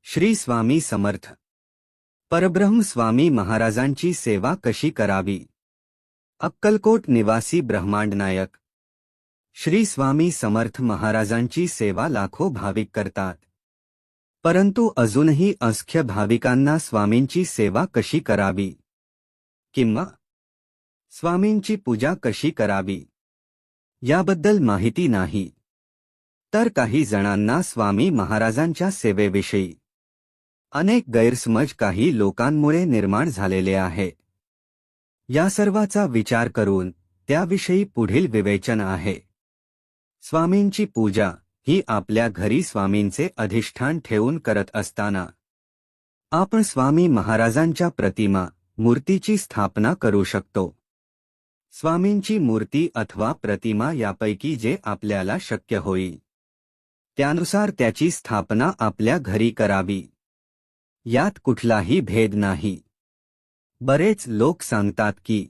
श्री स्वामी समर्थ परब्रह्म स्वामी महाराजांची सेवा कशी करावी। अक्कलकोट निवासी ब्रह्मांडनायक श्री स्वामी समर्थ महाराजांची सेवा लाखो भाविक करतात, परंतु अजूनही असंख्य भाविकांना स्वामींची सेवा कशी करावी किंवा स्वामींची पूजा कशी करावी याबद्दल माहिती नाही। तर काही जणांना स्वामी महाराजांच्या सेवेविषयी अनेक गैरसमज काही लोकांमुळे निर्माण झालेले आहे। या सर्वाचा विचार करून त्याविषयी पुढील विवेचन आहे। स्वामींची पूजा ही आपल्या घरी स्वामींचे अधिष्ठान ठेवून करत असताना आपण स्वामी महाराजांच्या प्रतिमा मूर्तीची स्थापना करू शकतो। स्वामींची मूर्ती अथवा प्रतिमा यापैकी जे आपल्याला शक्य होईल त्यानुसार त्याची स्थापना आपल्या घरी करावी, यात कुठलाही भेद नाही। बरेच लोक सांगतात की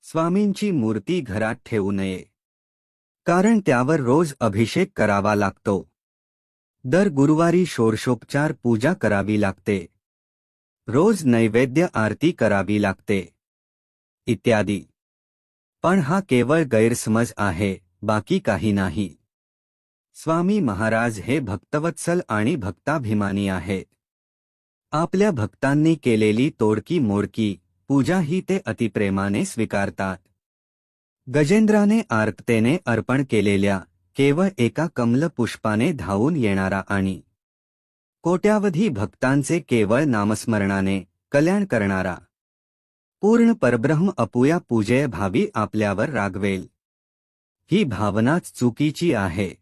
स्वामींची मूर्ती घरात ठेवू नये, कारण त्यावर रोज अभिषेक करावा लागतो, दर गुरुवारी षोडशोपचार पूजा करावी लागते, रोज नैवेद्य आरती करावी लागते इत्यादी। पण हा केवळ गैरसमज आहे, बाकी काही नाही। स्वामी महाराज हे भक्तवत्सल आणि भक्ताभिमानी आहेत। आपल्या भक्तांनी केलेली तोडकी मोडकी पूजा ही ते अतिप्रेमाने स्वीकारतात। गजेंद्राने आर्ततेने अर्पण केलेल्या केवळ एका कमल पुष्पाने धावून येणारा आणि कोट्यावधी भक्तांचे केवळ नामस्मरणाने कल्याण करणारा पूर्ण परब्रह्म अपूया पूजेय भावी आपल्यावर रागवेल, ही भावनाच चुकीची आहे।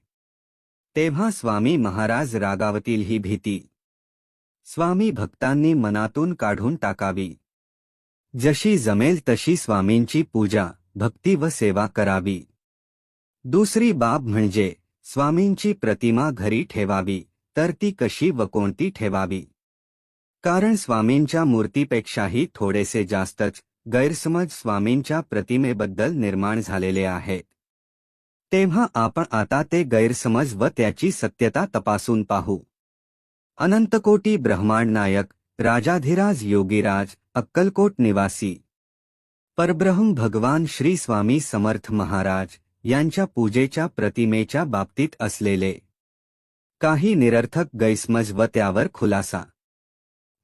तेव्हा स्वामी महाराज रागावतील ही भीती स्वामी भक्तांनी मनातून काढून टाकावी। जशी जमेल तशी स्वामींची पूजा भक्ती व सेवा करावी। दुसरी बाब म्हणजे स्वामींची प्रतिमा घरी ठेवावी, तर ती कशी व कोणती ठेवावी, कारण स्वामींच्या मूर्तीपेक्षाही थोडेसे जास्तच गैरसमज स्वामींच्या प्रतिमेबद्दल निर्माण झालेले आहेत। तेव्हा आपण आता ते गैरसमज व त्याची सत्यता तपासून पाहू। अनंतकोटी ब्रह्मांडनायक राजाधिराज योगीराज अक्कलकोट निवासी परब्रह्म भगवान श्री स्वामी समर्थ महाराज यांच्या पूजेच्या प्रतिमेच्या बाबतीत असलेले काही निरर्थक गैरसमज व त्यावर खुलासा।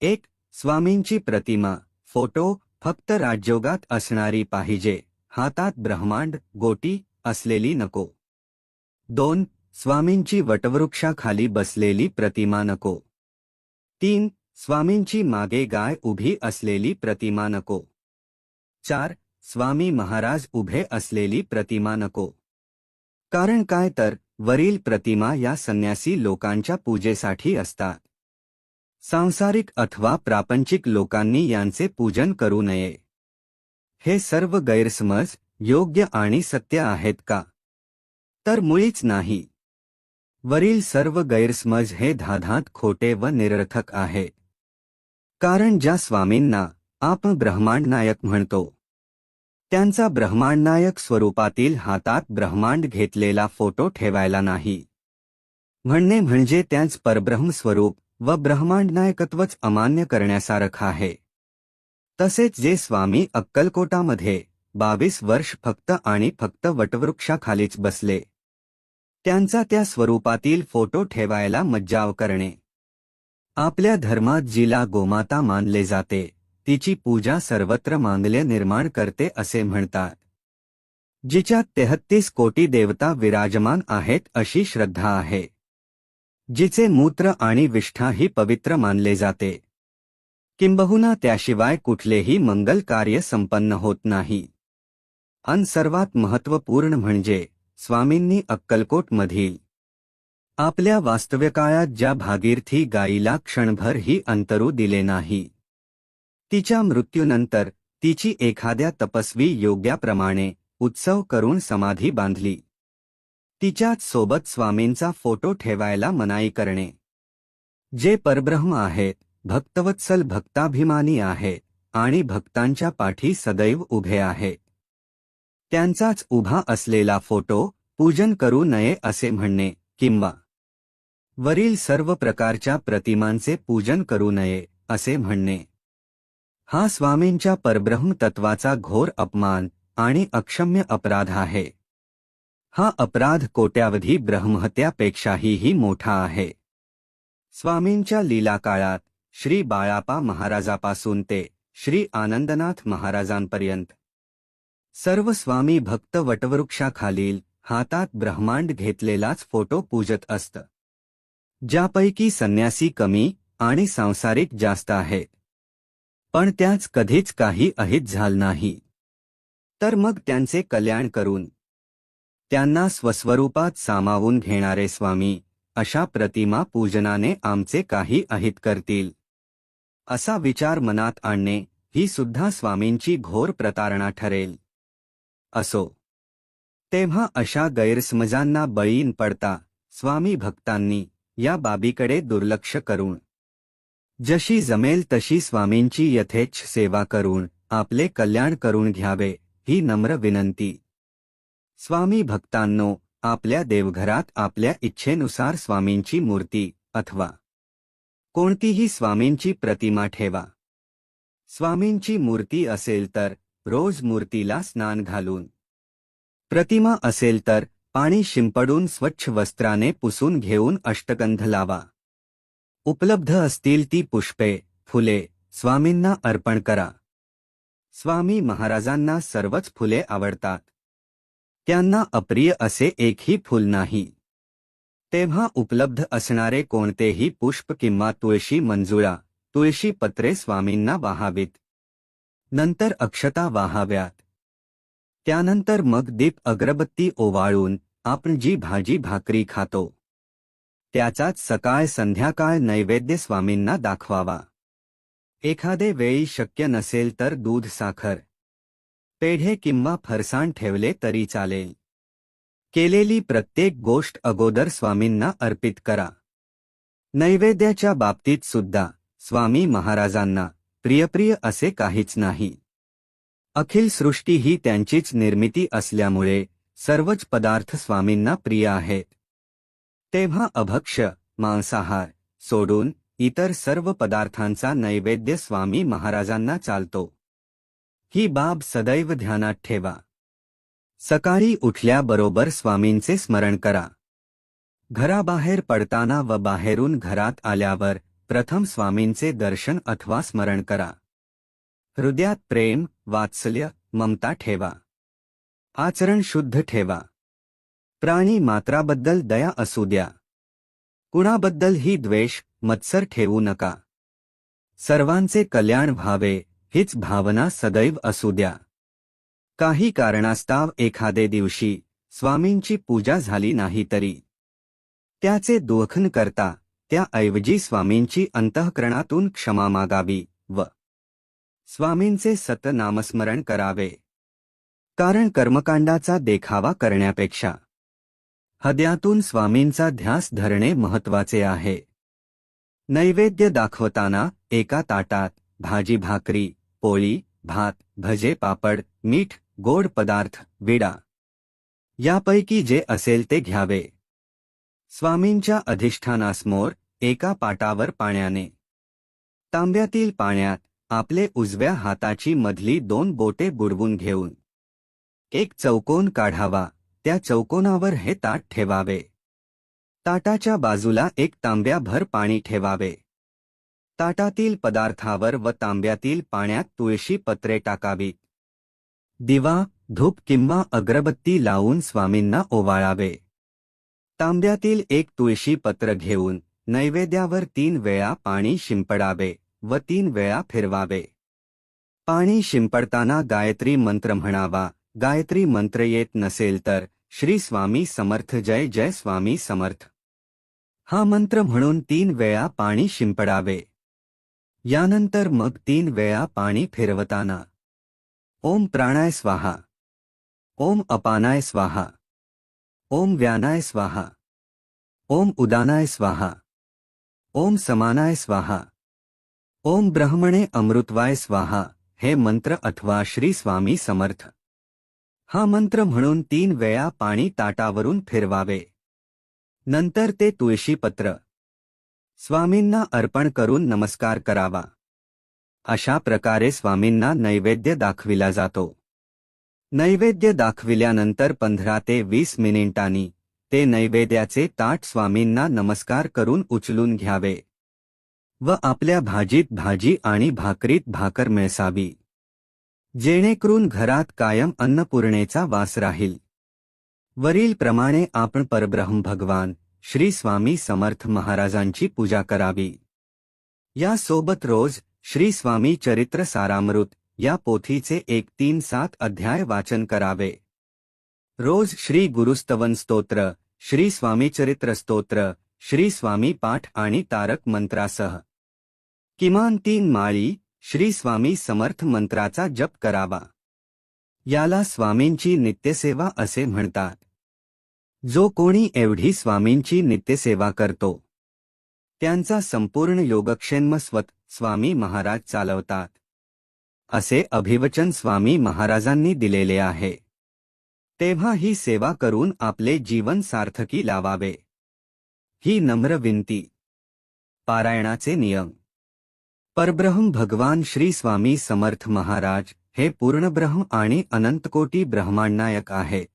1. स्वामींची प्रतिमा फोटो फक्त राजयोगात असणारी पाहिजे, हातात ब्रह्मांड गोटी असलेली नको। 2. स्वामींची वटवृक्षाखाली बसलेली प्रतिमा नको। 3. स्वामींची मागे गाय उभी असलेली प्रतिमा नको। 4. स्वामी महाराज उभे असलेली प्रतिमा नको। कारण काय तर वरील प्रतिमा या संन्यासी लोकांच्या पूजेसाठी असतात। सांसारिक अथवा प्रापंचिक लोकांनी यांचे पूजन करू नये। हे सर्व गैरसमज योग्य आणि सत्य आहेत का? तर मुळीच नाही। वरील सर्व गैरसमज हे धाधात खोटे व निरर्थक आहेत। कारण ज्या स्वामींना आपण ब्रह्मांडनायक म्हणतो त्यांचा ब्रह्मांडनायक स्वरूपातील हातात ब्रह्मांड घेतलेला फोटो ठेवायला नाही, म्हणणे म्हणजे त्यांच परब्रह्म स्वरूप व ब्रह्मांडनायकत्वच अमान्य करण्यासारखं आहे। तसेच जे स्वामी अक्कलकोटामध्ये 22 वर्ष फक्त आणि फक्त वटवृक्षाखालीच बसले त्यांचा त्या स्वरूपातील फोटो ठेवायला मज्जाव करणे। आपल्या धर्मात जिला गोमाता मानले जाते तिची पूजा सर्वत्र मांगल्य निर्माण करते असे म्हणतात। जिच्यात 33 कोटी देवता विराजमान आहेत अशी श्रद्धा आहे। जिचे मूत्र आणि विष्ठा ही पवित्र मानले जाते, किंबहुना त्याशिवाय कुठलेही मंगल कार्य संपन्न होत नाही। अन सर्वात महत्त्वपूर्ण म्हणजे स्वामींनी अक्कलकोटमधील आपल्या वास्तव्यकाळात ज्या भागीरथी गायीला क्षणभरही अंतरू दिले नाही, तिच्या मृत्यूनंतर तिची एखाद्या तपस्वी योग्याप्रमाणे उत्सव करून समाधी बांधली, तिच्याच सोबत स्वामींचा फोटो ठेवायला मनाई करणे। जे परब्रह्म आहेत, भक्तवत्सल भक्ताभिमानी आहेत आणि भक्तांच्या पाठी सदैव उभे आहेत, त्यांचाच उभा असलेला फोटो पूजन करू नये असे म्हणणे किंवा वरील सर्व प्रकारच्या प्रतिमांचे पूजन करू नये असे म्हणणे हा स्वामींच्या परब्रह्म तत्वाचा घोर अपमान आणि अक्षम्य अपराध आहे. हा अपराध कोट्यावधी ब्रह्महत्यापेक्षाही मोठा आहे. स्वामींच्या लीला काळात श्री बाळापा महाराजापासून ते श्री आनंदनाथ महाराजांपर्यंत सर्व स्वामी भक्त वटवृक्षाखालील हातात ब्रह्मांड घेतलेलाच फोटो पूजत असत. ज्यापैकी संन्यासी कमी आणि सांसारिक जास्त आहेत. पण त्याच कधीच काही अहित झालं नाही. तर मग त्यांचे कल्याण करून त्यांना स्वस्वरूपात सामावून घेणारे स्वामी अशा प्रतिमा पूजनाने आमचे काही अहित करतील असा विचार मनात आणणे ही सुद्धा स्वामींची घोर प्रतारणा ठरेल. असो, तेव्हा अशा गैरसमजांना बळी न पडता स्वामी भक्तांनी या बाबीकडे दुर्लक्ष करून जशी जमेल तशी स्वामींची यथेच्छ सेवा करून आपले कल्याण करून घ्यावे ही नम्र विनंती. स्वामी भक्तांनो, आपल्या देवघरात आपल्या इच्छेनुसार स्वामींची मूर्ती अथवा कोणतीही स्वामींची प्रतिमा ठेवा. स्वामींची मूर्ती असेल तर रोज मूर्तीला स्नान घालून, प्रतिमा असेल तर पाणी शिंपडून स्वच्छ वस्त्राने पुसून घेऊन अष्टगंध लावा. उपलब्ध असतील ती पुष्पे, फुले स्वामींना अर्पण करा. स्वामी महाराजांना सर्वच फुले आवडतात. त्यांना अप्रिय असे एकही फूल नाही. तेव्हा उपलब्ध असणारे कोणतेही पुष्प किंवा तुळशी मंजुळा, तुळशी पत्रे स्वामींना वाहावीत. नंतर अक्षता वाहाव्यात. त्यानंतर मग दीप अगरबत्ती ओवाळून आपण जी भाजी भाकरी खातो त्याचाच सकाळ संध्याकाळ नैवेद्य स्वामींना दाखवावा. एखादे वेळी शक्य नसेल तर दूध साखर, पेढे किंवा फरसाण ठेवले तरी चालेल. केलेली प्रत्येक गोष्ट अगोदर स्वामींना अर्पित करा. नैवेद्याच्या बाबतीत सुद्धा स्वामी महाराजांना प्रियप्रिय असे काहीच नाही. अखिल सृष्टी ही त्यांचीच निर्मिती असल्यामुळे सर्वच पदार्थ स्वामींना प्रिय आहेत. तेव्हा अभक्ष्य मांसाहार सोडून इतर सर्व पदार्थांचा नैवेद्य स्वामी महाराजांना चालतो. ही बाब सदैव ध्यानात ठेवा. सकाळी उठल्याबरोबर स्वामींचे स्मरण करा. घराबाहेर पडताना व बाहेरून घरात आल्यावर प्रथम स्वामींचे दर्शन अथवा स्मरण करा. हृदयात प्रेम, वात्सल्य, ममता ठेवा. आचरण शुद्ध ठेवा. प्राणी मात्राबद्दल दया असू द्या. कुणाबद्दलही द्वेष, मत्सर ठेवू नका. सर्वांचे कल्याण व्हावे हीच भावना सदैव असू द्या. काही कारणास्तव एखादे दिवशी स्वामींची पूजा झाली नाही तरी त्याचे दुःख न करता त्याऐवजी स्वामींची अंतःकरणातून क्षमा मागावी व स्वामींचे सतनामस्मरण करावे. कारण कर्मकांडाचा देखावा करण्यापेक्षा हृदयातून स्वामींचा ध्यास धरणे महत्वाचे आहे. नैवेद्य दाखवताना एका ताटात भाजी भाकरी, पोळी, भात, भजे, पापड, मीठ, गोड पदार्थ, विडा यापैकी जे असेल ते घ्यावे. स्वामींच्या अधिष्ठानासमोर एका पाटावर पाण्याने, तांब्यातील पाण्यात आपले उजव्या हाताची मधली 2 बोटे बुडवून घेऊन एक चौकोन काढावा. त्या चौकोनावर हे ताट ठेवावे. ताटाच्या बाजूला एक तांब्याभर पाणी ठेवावे. ताटातील पदार्थावर व तांब्यातील पाण्यात तुळशी पत्रे टाकावीत. दिवा, धूप किंवा अगरबत्ती लावून स्वामींना ओवाळावे. तांब्यातील एक तुळशी पत्र घेऊन नैवेद्यावर 3 वेळा पाणी शिंपडावे व 3 वेळा फिरवावे. पाणी शिंपडताना गायत्री मंत्र म्हणावा. गायत्री मंत्र येत नसेल तर श्री स्वामी समर्थ, जय जय स्वामी समर्थ हा मंत्र म्हणून 3 वेळा पाणी शिंपडावे. यानंतर मग 3 वेळा पाणी फिरवताना ओम प्राणाय स्वाहा, ओम अपानाय स्वाहा, ओम व्यानाय स्वाहा, ओम उदानाय स्वाहा, ओम समानाय स्वाहा, ओम ब्रह्मणे अमृतवाय स्वाहा हे मंत्र अथवा श्री स्वामी समर्थ हा मंत्र म्हणून 3 वेळा पाणी ताटावरून फिरवावे. नंतर ते तुळशीपत्र स्वामींना अर्पण करून नमस्कार करावा. अशा प्रकारे स्वामींना नैवेद्य दाखविला जातो. नैवेद्य दाखविल्यानंतर 15 ते 20 मिनिटांनी ते नैवेद्याचे ताट स्वामींना नमस्कार करून उचलून घ्यावे व आपल्या भाजीत भाजी आणि भाकरीत भाकर मिळसावी, जेणेकरून घरात कायम अन्नपूर्णेचा वास राहील. वरील प्रमाणे आपण परब्रह्म भगवान श्री स्वामी समर्थ महाराजांची पूजा करावी. यासोबत रोज श्री स्वामी चरित्र सारामृत या पोथीचे 1-3-7 अध्याय वाचन करावे. रोज श्री गुरुस्तवन स्तोत्र, श्री स्वामी चरित्र स्तोत्र, श्री स्वामी पाठ आणि तारक मंत्रासह किमान 3 माळी श्री स्वामी समर्थ मंत्राचा जप करावा. याला स्वामींची नित्यसेवा असे म्हणतात. जो कोणी एवढी स्वामींची नित्यसेवा करतो त्यांचा संपूर्ण योगक्षेम स्वामी महाराज चालवतात, असे अभिवचन स्वामी महाराजांनी दिलेले आहे. तेव्हा ही सेवा करून आपले जीवन सार्थकी लावावे, ही नम्र विनंती. पारायणाचे नियम. परब्रह्म भगवान श्री स्वामी समर्थ महाराज हे पूर्णब्रह्म आणि अनंतकोटी ब्रह्मांडनायक आहेत.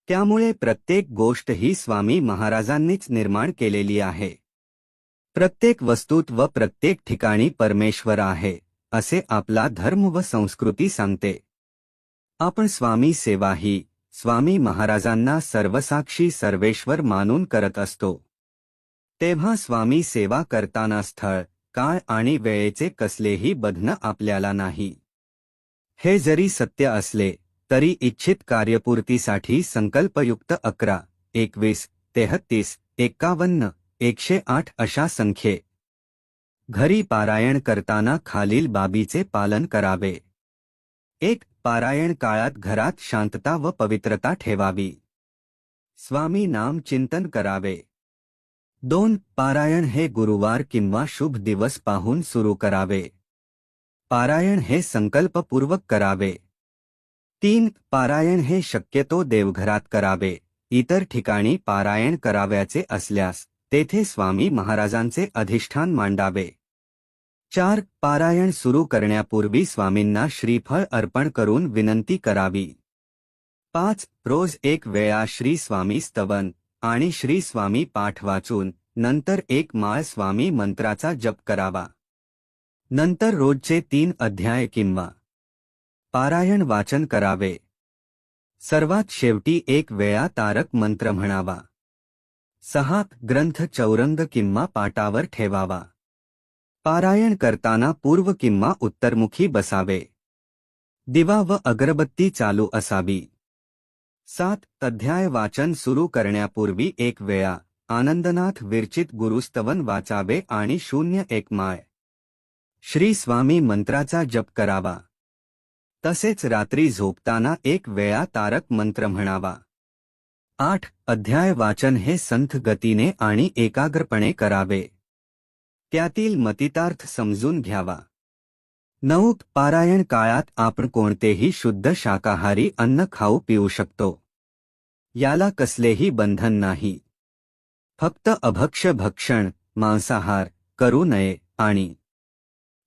त्यामुळे प्रत्येक गोष्ट ही स्वामी महाराजांनीच निर्माण केलेली आहे. प्रत्येक वस्तूत व प्रत्येक ठिकाणी परमेश्वर आहे, असे आपला धर्म व संस्कृती सांगते. आपण स्वामी सेवा ही स्वामी महाराजांना सर्वसाक्षी सर्वेश्वर मानून करत असतो. तेव्हा स्वामी सेवा करताना स्थळ, काळ आणि वेळेचे कसलेही बंधन आपल्याला नाही. हे जरी सत्य असले तरी इच्छित कार्यपूर्तीसाठी संकल्पयुक्त 11, 21, 33, 51, 108 अशा संख्ये घरी पारायण करताना खालील बाबीचे पालन करावे. 1. पारायण काळात घरात शांतता व पवित्रता ठेवावी. स्वामी नाम चिंतन करावे. 2. पारायण हे गुरुवार किंवा शुभ दिवस पाहून सुरू करावे. पारायण हे संकल्पपूर्वक करावे. 3. पारायण हे शक्यतो देवघरात करावे. इतर ठिकाणी पारायण करावयाचे असल्यास तेथे स्वामी महाराजांचे अधिष्ठान मांडावे. 4. पारायण सुरू करण्यापूर्वी स्वामींना श्रीफळ अर्पण करून विनंती करावी. 5. रोज 1 वेळा श्री स्वामी स्तवन आणि श्री स्वामी पाठ वाचून नंतर 1 माळ स्वामी मंत्राचा जप करावा. नंतर रोजचे 3 अध्याय किंवा पारायण वाचन करावे. सर्वात शेवटी 1 वेळा तारक मंत्र म्हणावा. 6. ग्रंथ चौरंग किंवा पाटावर ठेवावा. पारायण करताना पूर्व किंवा उत्तरमुखी बसावे. दिवा व अगरबत्ती चालू असावी. 7. अध्याय वाचन सुरू करण्यापूर्वी 1 वेळा आनंदनाथ विरचित गुरुस्तवन वाचावे आणि 0-1 माळ श्री स्वामी मंत्राचा जप करावा. तसेच रात्री झोपताना 1 वेळा तारक मंत्र म्हणावा. 8. अध्याय वाचन हे संथ गतीने आणि एकाग्रपणे करावे. त्यातील मतितार्थ समजून घ्यावा. 9. पारायण काळात आपण कोणतेही शुद्ध शाकाहारी अन्न खाऊ पिऊ शकतो. याला कसलेही बंधन नाही. फक्त अभक्ष्य भक्षण, मांसाहार करू नये आणि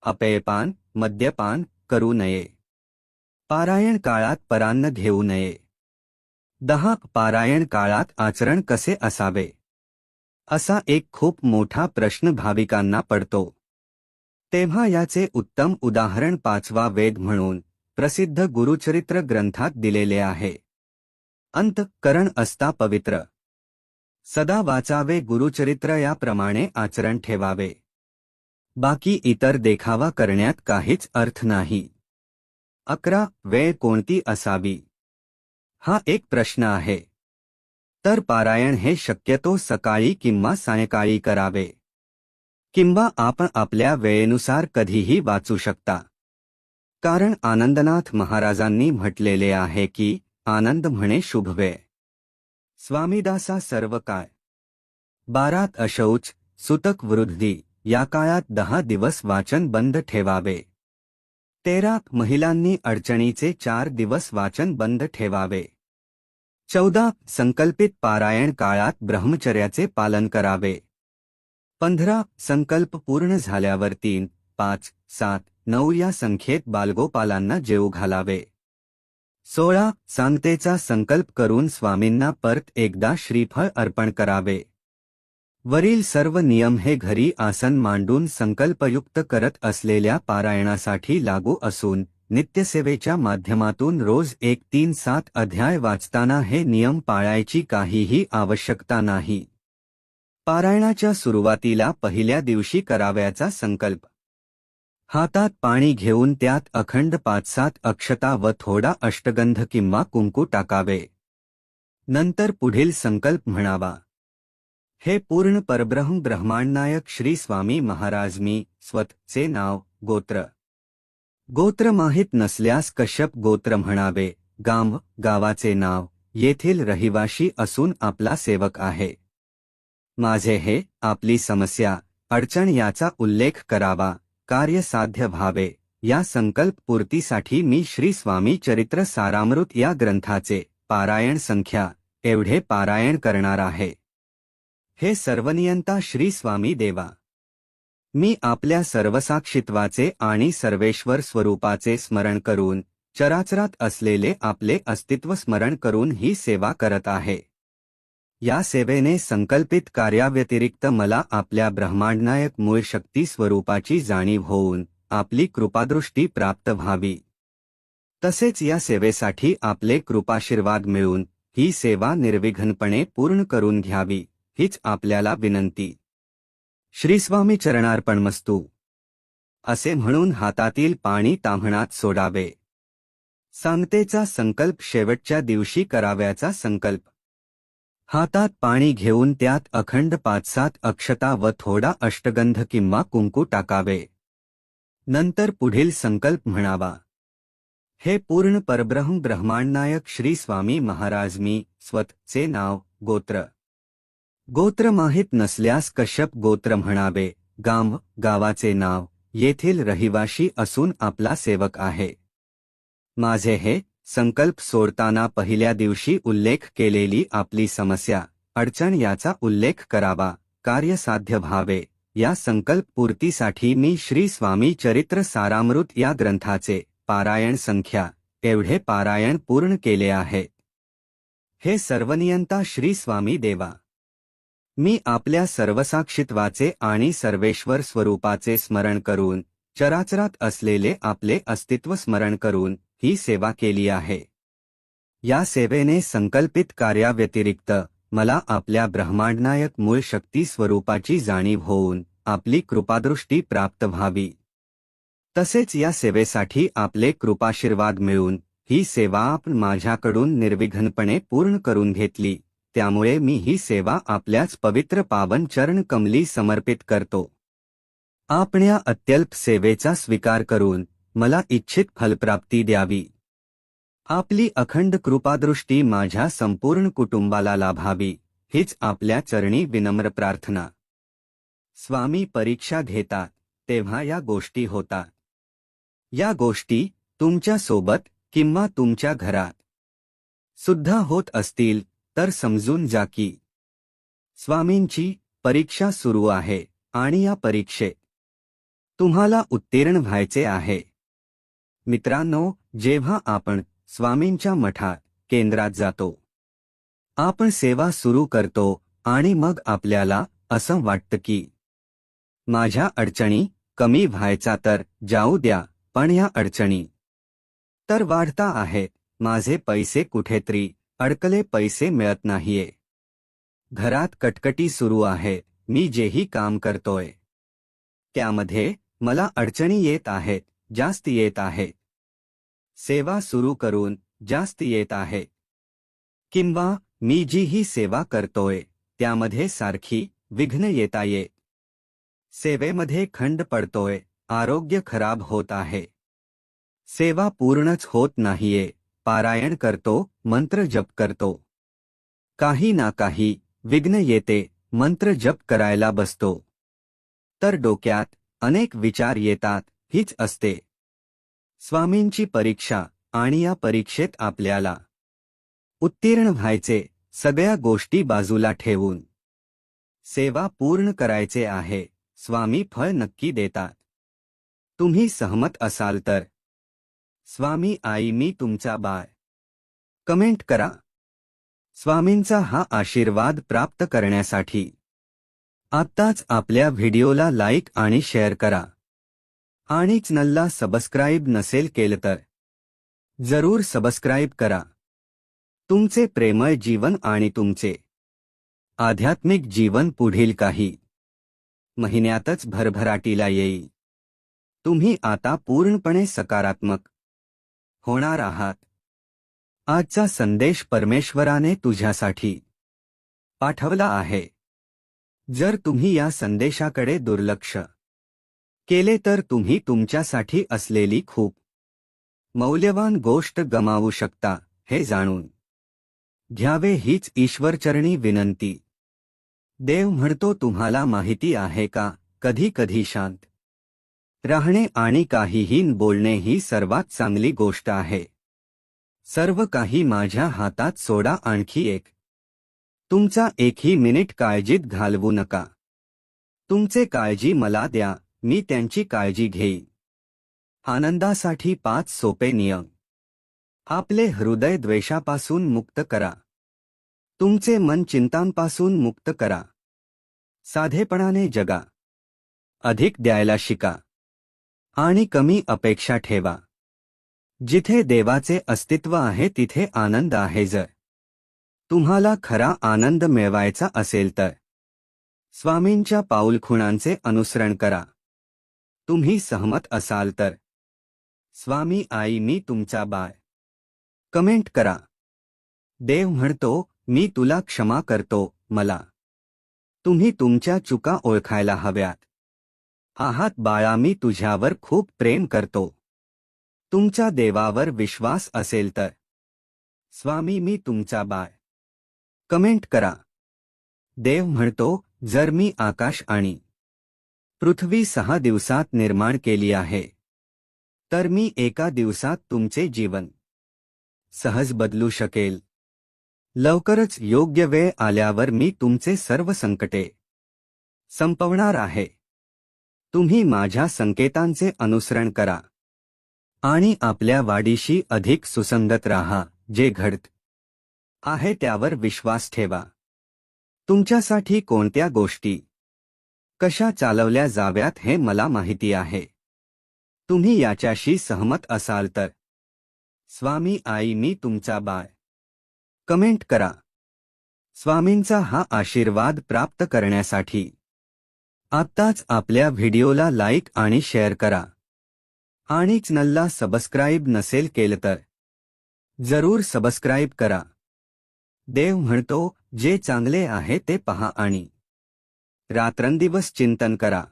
अपेयपान, मद्यपान करू नये. पारायण काळात परान्न घेऊ नये. 10. पारायण काळात आचरण कसे असावे, असा एक खूप मोठा प्रश्न भाविकांना पडतो. तेव्हा याचे उत्तम उदाहरण 5वा वेद म्हणून प्रसिद्ध गुरुचरित्र ग्रंथात दिलेले आहे. अंतःकरण असता पवित्र. सदा वाचावे गुरुचरित्र, याप्रमाणे आचरण ठेवावे. बाकी इतर देखावा करण्यात काहीच अर्थ नाही. 11. वेळ कोणती असावी, हा एक प्रश्न आहे. तर पारायण हे शक्यतो सकाळी किंवा सायंकाळी करावे, किंवा आपण आपल्या वेळेनुसार कधीही वाचू शकता. कारण आनंदनाथ महाराजांनी म्हटलेले आहे की आनंद म्हणे शुभ वेळ. स्वामीदासा सर्व काळ. 12. अशौच, सुतक वृद्धी या काळात 10 दिवस वाचन बंद ठेवावे. 13. महिलांनी अडचणीचे 4 दिवस वाचन बंद ठेवावे. 14. संकल्पित पारायण काळात ब्रह्मचर्याचे पालन करावे. 15 संकल्प पूर्ण झाल्यावर 3, 5, 7, 9 या संख्येत बालगोपालांना जेवू घालावे. 16 सांगतेचा संकल्प करून स्वामींना परत एकदा श्रीफळ अर्पण करावे. वरील सर्व नियम हे घरी आसन मांडून संकल्पयुक्त करत असलेल्या पारायणासाठी लागू असून नित्यसेवेच्या माध्यमातून रोज 1-3-7 अध्याय वाचताना हे नियम पाळायची काहीही आवश्यकता नाही. पारायणाच्या सुरुवातीला पहिल्या दिवशी करावयाचा संकल्प. हातात पाणी घेऊन त्यात अखंड 5-7 अक्षता व थोडा अष्टगंध किंवा कुंकू टाकावे. नंतर पुढील संकल्प म्हणावा. हे पूर्ण परब्रह्म ब्रह्मांडनायक श्री स्वामी महाराज, मी स्वतःचे नाव, गोत्र माहित नसल्यास कश्यप गोत्र म्हणावे. गावाचे नाव, येथील रहिवाशी असून आपला सेवक आहे. माझे हे, आपली समस्या, अडचण याचा उल्लेख करावा, कार्य साध्य व्हावे. या संकल्प पूर्तीसाठी मी श्री स्वामी चरित्र सारामृत या ग्रंथाचे पारायण संख्या एवढे पारायण करणार आहे. हे सर्वनियंता श्री स्वामी देवा, मी आपल्या सर्वसाक्षित्वाचे आणि सर्वेश्वर स्वरूपाचे स्मरण करून, चराचरात असलेले आपले अस्तित्व स्मरण करून ही सेवा करत आहे. या सेवेने संकल्पित कार्याव्यतिरिक्त मला आपल्या ब्रह्मांडनायक मूळ शक्ती स्वरूपाची जाणीव होऊन आपली कृपादृष्टी प्राप्त व्हावी. तसेच या सेवेसाठी आपले कृपाशीर्वाद मिळून ही सेवा निर्विघ्नपणे पूर्ण करून घ्यावी, हीच आपल्याला विनंती. श्रीस्वामी चरणार्पणमस्तु असे म्हणून हातातील पाणी ताम्हणात सोडावे. सांगतेचा संकल्प शेवटच्या दिवशी करावयाचा संकल्प. हातात पाणी घेऊन त्यात अखंड 5-7 अक्षता व थोडा अष्टगंध किंवा कुंकू टाकावे. नंतर पुढील संकल्प म्हणावा. हे पूर्ण परब्रह्म ब्रह्मांडनायक श्री स्वामी महाराज, मी स्वतःचे नाव, गोत्र माहित नसल्यास कश्यप गोत्र म्हणावे. गावाचे नाव, येथील रहिवाशी असून आपला सेवक आहे. माझे हे संकल्प सोडताना पहिल्या दिवशी उल्लेख केलेली आपली समस्या, अडचण याचा उल्लेख करावा, कार्य साध्य व्हावे. या संकल्प पूर्तीसाठी मी श्री स्वामी चरित्र सारामृत या ग्रंथाचे पारायण संख्या एवढे पारायण पूर्ण केले आहे. हे सर्वनियंता श्री स्वामी देवा, मी आपल्या सर्वसाक्षित्वाचे आणि सर्वेश्वर स्वरूपाचे स्मरण करून, चराचरात असलेले आपले अस्तित्व स्मरण करून ही सेवा केली आहे. या सेवेने संकल्पित कार्याव्यतिरिक्त मला आपल्या ब्रह्मांडनायक मूळ शक्ती स्वरूपाची जाणीव होऊन आपली कृपादृष्टी प्राप्त व्हावी. तसेच या सेवेसाठी आपले कृपाशीर्वाद मिळून ही सेवा आपण माझ्याकडून निर्विघ्नपणे पूर्ण करून घेतली, त्यामुळे मी ही सेवा आपल्याच पवित्र पावन चरण कमली समर्पित करतो. आपण या अत्यल्प सेवेचा स्वीकार करून मला इच्छित फलप्राप्ती द्यावी. आपली अखंड कृपादृष्टी माझ्या संपूर्ण कुटुंबाला लाभावी, हीच आपल्या चरणी विनम्र प्रार्थना. स्वामी परीक्षा घेतात तेव्हा या गोष्टी होतात. या गोष्टी तुमच्या सोबत किंवा तुमच्या घरात सुद्धा होत असतील तर समजून जा की स्वामींची परीक्षा सुरू आहे आणि या परीक्षेत तुम्हाला उत्तीर्ण व्हायचे आहे. मित्रांनो, जेव्हा आपण स्वामींच्या मठात केंद्रात जातो, आपण सेवा सुरू करतो आणि मग आपल्याला असं वाटतं की माझ्या अडचणी कमी व्हायचा तर जाऊ द्या, पण या अडचणी तर वाढता आहेत. माझे पैसे कुठेतरी अडकले, पैसे मिळत नाहीये. घरात कटकटी सुरू आहे, मी जेही काम करतोय त्यामध्ये मला अडचणी येत आहेत, जास्त येत आहेत. सेवा सुरू करून जास्त येत आहेत. किंवा मी जी ही सेवा करतोय त्यामध्ये सारखी विघ्न येत आहेत. सेवेमध्ये खंड पडतोय, आरोग्य खराब होत आहे. सेवा पूर्णच होत नाहीये. पारायण करतो, मंत्र जप करतो, काही ना काही विघ्न येते. मंत्र जप करायला बसतो तर डोक्यात अनेक विचार येतात, हीच असते स्वामींची परीक्षा. आणि या परीक्षेत आपल्याला उत्तीर्ण व्हायचे. सगळ्या गोष्टी बाजूला ठेवून सेवा पूर्ण करायचे आहे, स्वामी फळ नक्की देतात. तुम्ही सहमत असाल तर स्वामी आई मी तुमचा बाळ कमेंट करा. स्वामींचा हा आशीर्वाद प्राप्त करण्यासाठी आत्ताच आपल्या व्हिडिओला लाईक आणि शेअर करा आणि चॅनलला सबस्क्राईब नसेल केलं तर जरूर सबस्क्राईब करा. तुमचे प्रेमळ जीवन आणि तुमचे आध्यात्मिक जीवन पुढील काही महिन्यातच भरभराटीला येईल. तुम्ही आता पूर्णपणे सकारात्मक होणार आहात. आजचा संदेश परमेश्वराने तुझ्यासाठी पाठवला आहे. जर तुम्ही या संदेशाकडे दुर्लक्ष केले तर तुम्ही तुमच्यासाठी असलेली खूप मौल्यवान गोष्ट गमावू शकता. हे जाणून घ्यावे हीच ईश्वरचरणी विनंती. देव म्हणतो तुम्हाला माहिती आहे का, कधी कधी शांत राहणे आणि काहीही न बोलणे ही सर्वात चांगली गोष्ट आहे. सर्व काही माझ्या हातात सोडा. आणखी एक तुमचा एकही मिनिट काळजीत घालवू नका. तुमचे काळजी मला द्या, मी त्यांची काळजी घेईन. आनंदासाठी 5 सोपे नियम. आपले हृदय द्वेषापासून मुक्त करा. तुमचे मन चिंतांपासून मुक्त करा. साधेपणाने जगा. अधिक द्यायला शिका आणि कमी अपेक्षा ठेवा. जिथे देवाचे अस्तित्व आहे तिथे आनंद आहे. जर तुम्हाला खरा आनंद मिळवायचा असेल तर स्वामींच्या पाऊलखुणांचे अनुसरण करा. तुम्ही सहमत असाल तर स्वामी आई मी तुमचा बाळ कमेंट करा. देव म्हणतो मी तुला क्षमा करतो. मला तुम्ही तुमच्या चुका ओळखायला हव्यात. आहात बाळा, मी तुझ्यावर खूप प्रेम करतो. तुमच्या देवावर विश्वास असेल तर स्वामी मी तुमचा बाळ कमेंट करा. देव म्हणतो जर मी आकाश आणि पृथ्वी 6 दिवसात निर्माण केली आहे तर मी एका दिवसात तुमचे जीवन सहज बदलू शकेल. लवकरच योग्य वेळ आल्यावर मी तुमचे सर्व संकटे संपवणार आहे. तुम्ही माझ्या संकेतांचे अनुसरण करा आणि आपल्या वाढीशी अधिक सुसंगत राहा. जे घडत आहे त्यावर विश्वास ठेवा. तुमच्यासाठी कोणत्या गोष्टी कशा चालवल्या जाव्यात हे मला माहिती आहे. तुम्ही याच्याशी सहमत असाल तर स्वामी आई मी तुमचा बाळ कमेंट करा. स्वामींचा हा आशीर्वाद प्राप्त करण्यासाठी आत्ताच आपल्या व्हिडिओला लाईक आणि शेअर करा आणि चॅनलला सबस्क्राईब नसेल केलं तर जरूर सबस्क्राईब करा. देव म्हणतो जे चांगले आहे ते पहा आणि रात्रंदिवस चिंतन करा.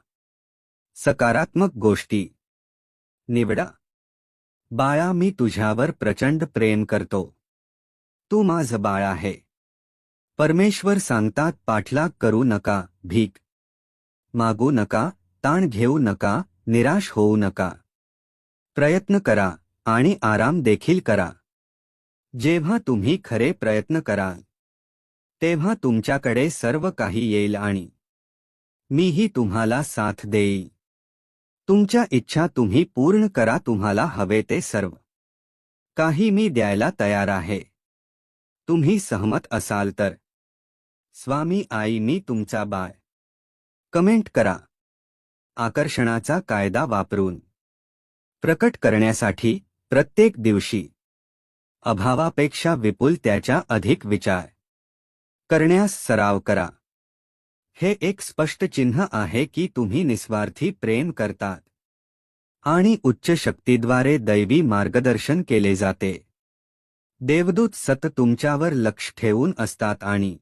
सकारात्मक गोष्टी निवडा. बाळा मी तुझ्यावर प्रचंड प्रेम करतो. तू माझं बाळ आहे. परमेश्वर सांगतात पाठलाग करू नका, भीक मागू नका, ताण घेऊ नका, निराश होऊ नका. प्रयत्न करा आणि आराम देखील करा. जेव्हा तुम्ही खरे प्रयत्न कराल तेव्हा तुमच्याकडे सर्व काही येईल आणि मीही तुम्हाला साथ देईल. तुमच्या इच्छा तुम्ही पूर्ण करा. तुम्हाला हवे ते सर्व काही मी द्यायला तयार आहे. तुम्ही सहमत असाल तर स्वामी आई मी तुमचा बाळ कमेंट करा. आकर्षणाचा कायदा वापरून प्रकट करण्यासाठी प्रत्येक दिवशी अभावापेक्षा विपुल त्याच्या अधिक विचार करण्यास सराव करा. हे एक स्पष्ट चिन्ह आहे की तुम्ही निस्वार्थी प्रेम करतात आणि उच्च शक्तीद्वारे दैवी मार्गदर्शन केले जाते. देवदूत सतत तुमच्यावर लक्ष ठेवून असतात आणि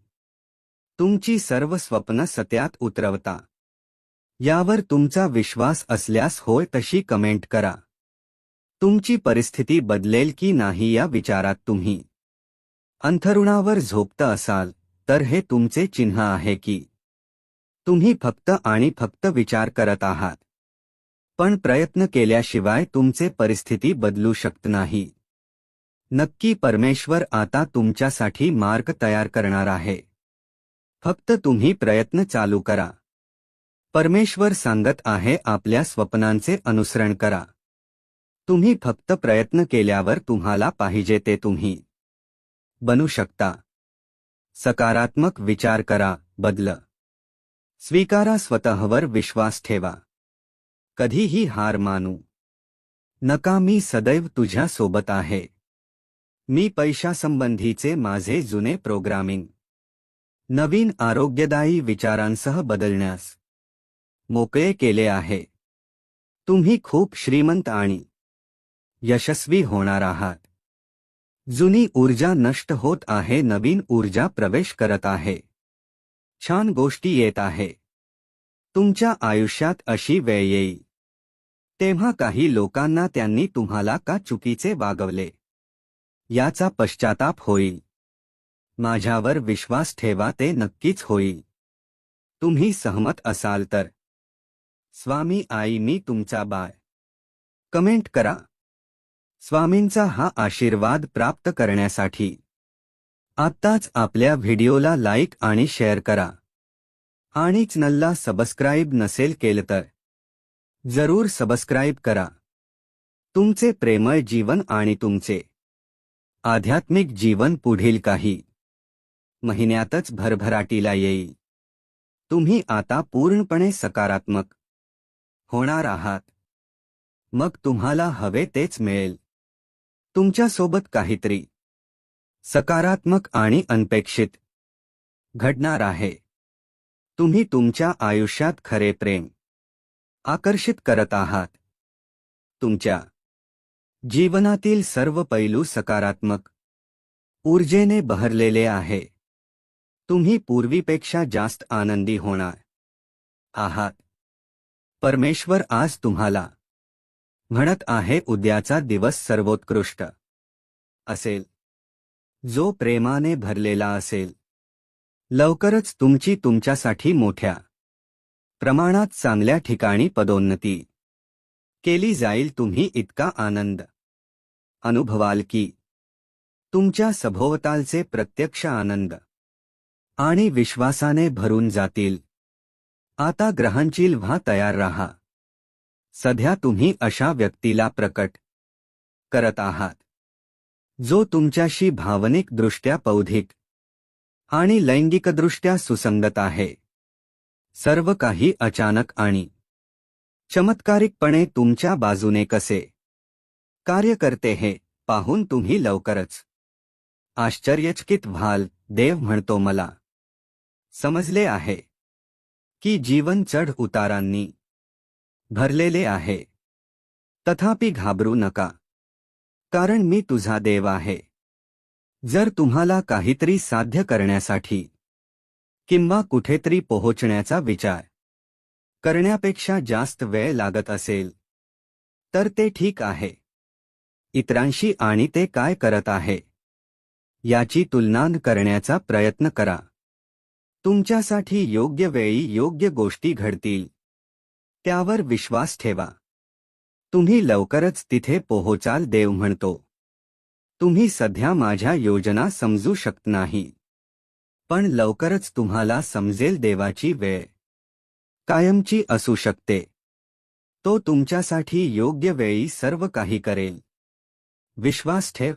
तुमची सर्व स्वप्न सत्यात उतरवता. यावर तुमचा विश्वास असल्यास होय तशी कमेंट करा. तुमची परिस्थिती बदलेल की नाही या विचारात तुम्ही अंथरुणावर झोपत असाल तर हे तुमचे चिन्ह आहे की तुम्ही फक्त आणि फक्त विचार करत आहात. पण प्रयत्न केल्याशिवाय तुमचे परिस्थिती बदलू शकत नाही. नक्की परमेश्वर आता तुमच्यासाठी मार्ग तयार करणार आहे. फक्त तुम्ही प्रयत्न चालू करा. परमेश्वर सांगत आहे आपल्या स्वप्नांचे अनुसरण करा. तुम्ही फक्त प्रयत्न केल्यावर तुम्हाला पाहिजे ते तुम्ही बनू शकता. सकारात्मक विचार करा, बदल स्वीकारा, स्वतःवर विश्वास ठेवा. कधीही हार मानू नका. मी सदैव तुझ्या सोबत आहे. मी पैशासंबंधीचे माझे जुने प्रोग्रामिंग नवीन आरोग्यदायी विचारांसह बदलण्यास मोकळे केले आहे. तुम्ही खूप श्रीमंत आणि यशस्वी होणार आहात. जुनी ऊर्जा नष्ट होत आहे, नवीन ऊर्जा प्रवेश करत आहे. छान गोष्टी येत आहे. तुमच्या आयुष्यात अशी वेळ येईल तेव्हा काही लोकांना त्यांनी तुम्हाला का चुकीचे वागवले याचा पश्चाताप होईल. माझ्यावर विश्वास ठेवा, ते नक्कीच होईल. तुम्ही सहमत असाल तर स्वामी आई मी तुमचा बाळ कमेंट करा. स्वामींचा हा आशीर्वाद प्राप्त करण्यासाठी आत्ताच आपल्या व्हिडिओला लाईक आणि शेअर करा. आणि चॅनलला सबस्क्राईब नसेल केलं तर जरूर सबस्क्राईब करा. तुमचे प्रेमळ जीवन आणि तुमचे आध्यात्मिक जीवन पुढील काही महिन्यातच भरभराटीला येईल. तुम्ही आता पूर्णपणे सकारात्मक होणार आहात. मग तुम्हाला हवे तेच मिळेल. तुमच्यासोबत काहीतरी सकारात्मक आणि अनपेक्षित घडणार आहे. तुम्ही तुमच्या आयुष्यात खरे प्रेम आकर्षित करत आहात. तुमच्या जीवनातील सर्व पैलू सकारात्मक ऊर्जेने बहरलेले आहे. तुम्ही पूर्वीपेक्षा जास्त आनंदी होणार आहात. परमेश्वर आज तुम्हाला म्हणत आहे, उद्याचा दिवस सर्वोत्कृष्ट असेल, जो प्रेमाने भरलेला असेल. लवकरच तुमची तुमच्यासाठी मोठ्या प्रमाणात चांगल्या ठिकाणी पदोन्नती केली जाईल. तुम्ही इतका आनंद अनुभवाल की तुमच्या सभोवतालचे प्रत्यक्ष आनंद आणि विश्वासाने भरून जातील. आता ग्रहांची व्हा तयार राहा. सध्या तुम्ही अशा व्यक्तीला प्रकट करत आहात जो तुमच्याशी भावनिकदृष्ट्या, बौद्धिक आणि लैंगिकदृष्ट्या सुसंगत आहे. सर्व काही अचानक आणि चमत्कारिकपणे तुमच्या बाजूने कसे कार्य करते हे पाहून तुम्ही लवकरच आश्चर्यचकित व्हाल. देव म्हणतो, मला समजले आहे की जीवन चढ उतारांनी भरलेले आहे. तथापि घाबरू नका, कारण मी तुझा देव आहे. जर तुम्हाला काहीतरी साध्य करण्यासाठी किंवा कुठेतरी पोहोचण्याचा विचार करण्यापेक्षा जास्त वेळ लागत असेल तर ते ठीक आहे. इतरांशी आणि ते काय करत आहे याची तुलना करण्याचा प्रयत्न करा. तुमच्यासाठी योग्य वेळी योग्य गोष्टी घडतील. त्यावर विश्वास ठेवा. तुम्ही लवकरच तिथे पोहोचाल. देव म्हणतो, तुम्ही सध्या माझ्या योजना समजू शकत नाही, पण लवकरच तुम्हाला समजेल. देवाची वेळ कायमची असू शकते. तो तुमच्यासाठी योग्य वेळी सर्व काही करेल. विश्वास ठेव.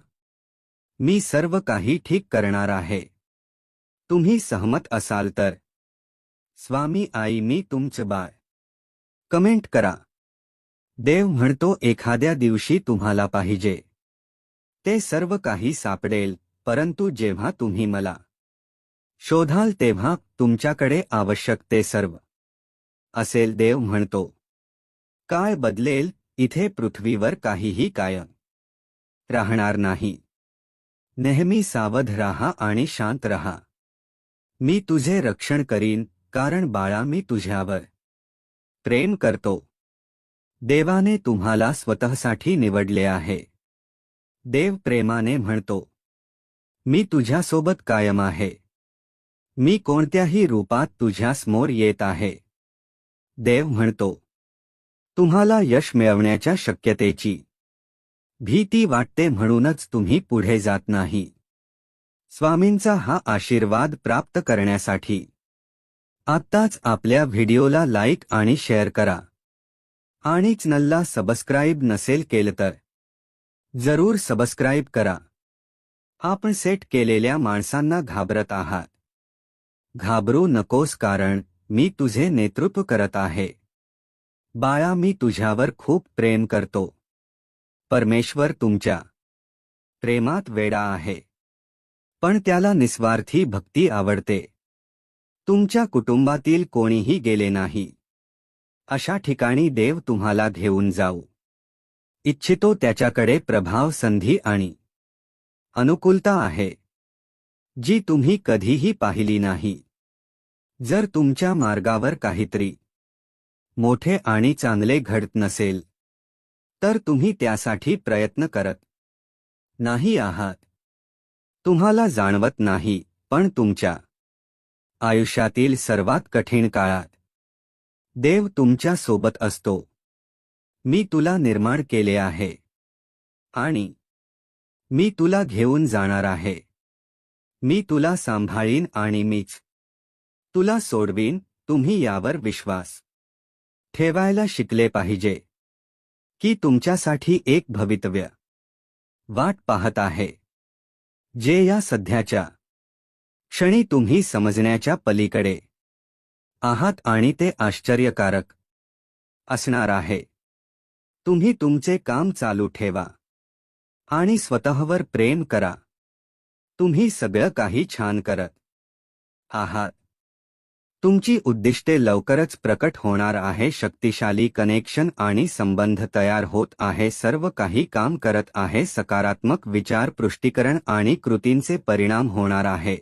मी सर्व काही ठीक करणार आहे. तुम्ही सहमत असाल तर स्वामी आई मी तुमचं बाळ कमेंट करा. देव म्हणतो, एखाद्या दिवशी तुम्हाला पाहिजे ते सर्व काही सापडेल, परंतु जेव्हा तुम्ही मला शोधाल तेव्हा तुमच्याकडे आवश्यक ते सर्व असेल. देव म्हणतो, काय बदलेल? इथे पृथ्वीवर काहीही कायम राहणार नाही. नेहमी सावध राहा आणि शांत रहा. मी तुझे रक्षण करीन, कारण बाळा मी तुझ्यावर प्रेम करतो. देवाने तुम्हाला स्वतःसाठी निवडले आहे. देव प्रेमाने म्हणतो, मी तुझ्यासोबत कायम आहे. मी कोणत्याही रूपात तुझ्यासमोर येत आहे. देव म्हणतो, तुम्हाला यश मिळवण्याच्या शक्यतेची भीती वाटते, म्हणूनच तुम्ही पुढे जात नाही. स्वामींचा हा आशीर्वाद प्राप्त करण्यासाठी आत्ताच आपल्या व्हिडिओला लाईक आणि शेअर करा आणि चॅनलला सबस्क्राईब नसेल केलं तर जरूर सबस्क्राईब करा. आपण सेट केलेल्या माणसांना घाबरत आहात. घाबरू नकोस, कारण मी तुझे नेतृत्व करत आहे. बाळा, मी तुझ्यावर खूप प्रेम करतो. परमेश्वर तुमच्या प्रेमात वेडा आहे, पण त्याला निस्वार्थी भक्ती आवडते. तुमच्या कुटुंबातील कोणीही गेले नाही अशा ठिकाणी देव तुम्हाला घेऊन जाऊ इच्छितो. त्याच्याकडे प्रभाव, संधी आणि अनुकूलता आहे जी तुम्ही कधीही पाहिली नाही. जर तुमच्या मार्गावर काहीतरी मोठे आणि चांगले घडत नसेल तर तुम्ही त्यासाठी प्रयत्न करत नाही आहात. तुम्हाला जाणवत नाही, पण तुमच्या आयुष्यातील सर्वात कठीण काळात देव तुमच्या सोबत असतो. मी तुला निर्माण केले आहे आणि मी तुला घेऊन जाणार आहे. मी तुला सांभाळीन आणि मीच तुला सोडवीन. तुम्ही यावर विश्वास ठेवायला शिकले पाहिजे की तुमच्यासाठी एक भवितव्य वाट पाहत आहे, जे या सध्याच्या क्षणी तुम्ही समजण्याच्या पलीकडे आहात, आणि ते आश्चर्यकारक असणार आहे. तुम्ही तुमचे काम चालू ठेवा आणि स्वतःवर प्रेम करा. तुम्ही सगळं काही छान करत आहात. तुमची उद्दिष्टे लवकरच प्रकट होणार आहे. शक्तिशाली कनेक्शन आणि संबंध तयार होत आहे. सर्व काही काम करत आहे. सकारात्मक विचार, पुष्टीकरण आणि कृतींचे परिणाम होणार आहे.